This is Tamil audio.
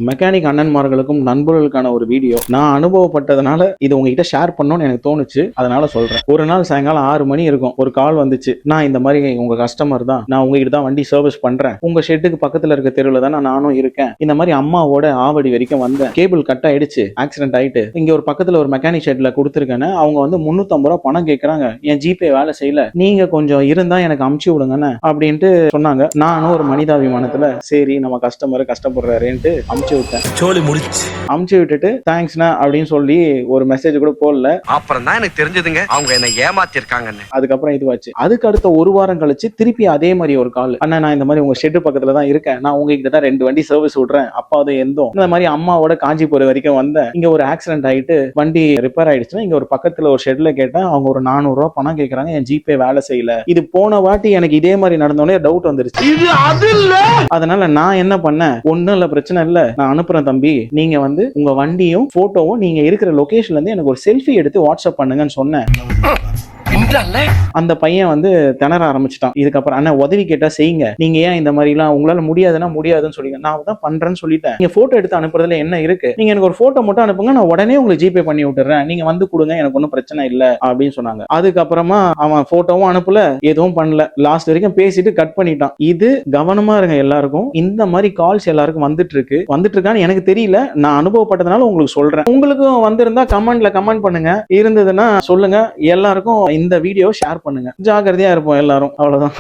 மெக்கானிக் அண்ணன்மார்களுக்கும் நண்பர்களுக்கான ஒரு வீடியோ. நான் அனுபவப்பட்டதுனால இது உங்ககிட்ட ஷேர் பண்ணணும்னு எனக்கு தோணுச்சு, அதனால சொல்றேன். ஒரு நாள் சாயங்காலம் 6 மணி இருக்கும், ஒரு கால் வந்துச்சு. நான் இந்த மாதிரி உங்க கஸ்டமர் தான், நான் உங்ககிட்ட தான் வண்டி சர்வீஸ் பண்றேன், உங்க ஷெட்டுக்கு பக்கத்துல இருக்க தெருவில் தான் நானும் இருக்கேன். இந்த மாதிரி அம்மாவோட ஆவடி வரைக்கும் வந்தேன், கேபிள் கட் ஆயிடுச்சு, ஆக்சிடென்ட் ஆயிட்டு இங்க ஒரு பக்கத்துல ஒரு மெக்கானிக் ஷெட்ல கொடுத்துருக்கேன்னு அவங்க வந்து 350 ரூபா பணம் கேட்கறாங்க. என் ஜிபே வேலை செய்யல, நீங்க கொஞ்சம் இருந்தா எனக்கு அமுச்சு விடுங்கன்னு அப்படின்ட்டு சொன்னாங்க. நானும் ஒரு மனிதாபிமானத்துல சரி நம்ம கஸ்டமர் கஷ்டப்படுறாருன்ட்டு அமுச்சு விட்டேன். அமுச்சு விட்டுட்டு தேங்க்ஸ்ண்ணா அப்படின்னு சொல்லி ஒரு மெசேஜ் கூட போடல. அப்புறம் தான் எனக்கு தெரிஞ்சதுங்க அவங்க என்ன ஏமாத்திருக்காங்கன்னு. அதுக்கப்புறம் இதுவாச்சு. அதுக்கு அடுத்த ஒரு வாரம் கழிச்சு திருப்பி அதே மாதிரி ஒரு கால். அண்ணா நான் இந்த மாதிரி உங்க ஷெட் பக்கத்துல தான் இருக்கேன், நான் உங்ககிட்ட தான் 2 வண்டி சர்வீஸ் விடுறேன், அப்பாவது எந்தோ இந்த மாதிரி அம்மாவோட காஞ்சிபுரம் வரைக்கும் வந்தேன். இங்க ஒரு ஆக்சிடென்ட் ஆயிட்டு வண்டி ரிப்பேர் ஆயிடுச்சுன்னா இங்க ஒரு பக்கத்துல ஒரு ஷெட்ல கேட்டேன், அவங்க ஒரு 400 ரூபா பணம் கேட்கறாங்க, என் ஜிபே வேலை செய்யல. இது போன வாட்டி எனக்கு இதே மாதிரி நடந்தோடனே டவுட் வந்துருச்சு. அதனால நான் என்ன பண்ணேன், ஒண்ணும் இல்ல பிரச்சனை இல்ல, நான் அனுப்புறேன் தம்பி, நீங்க வந்து உங்க வண்டியும் போட்டோவும் நீங்க இருக்கிற லொகேஷன்ல இருந்து எனக்கு ஒரு செல்ஃபி எடுத்து வாட்ஸ்அப் பண்ணுங்கன்னு சொன்னேன். அந்த பையன் வந்து திணற ஆரம்பிச்சிட்டான். இதுக்கப்புறம் அண்ணா உதவி கேட்டா செய்யுங்க, நீங்க ஏன் இந்த மாதிரி எல்லாம் உங்களால முடியாதுன்னா முடியாதுன்னு சொல்லிங்க, நான் தான் பண்றேன்னு சொல்லிட்டேன். நீங்க போட்டோ எடுத்து அனுப்புறதுல என்ன இருக்கு, நீங்க எனக்கு ஒரு போட்டோ மட்டும் அனுப்புங்க, நான் உடனே உங்களுக்கு ஜிபே பண்ணி விட்டுறேன், நீங்க வந்து கொடுங்க, எனக்கு ஒன்றும் பிரச்சனை இல்லை அப்படின்னு சொன்னாங்க. அதுக்கப்புறமா அவன் போட்டோவும் அனுப்பல, எதுவும் பண்ணல, லாஸ்ட் வரைக்கும் பேசிட்டு கட் பண்ணிட்டான். இது கவனமா இருங்க எல்லாருக்கும், இந்த மாதிரி கால்ஸ் எல்லாருக்கும் வந்துட்டு இருக்கான்னு எனக்கு தெரியல, நான் அனுபவப்பட்டதுனால உங்களுக்கு சொல்றேன். உங்களுக்கும் வந்திருந்தா கமெண்ட்ல கமெண்ட் பண்ணுங்க, இருந்ததுன்னா சொல்லுங்க, எல்லாருக்கும் இந்த வீடியோ ஷேர் பண்ணுங்க. ஜாக்கிரதையா இருப்போம் எல்லாரும், அவ்வளவுதான்.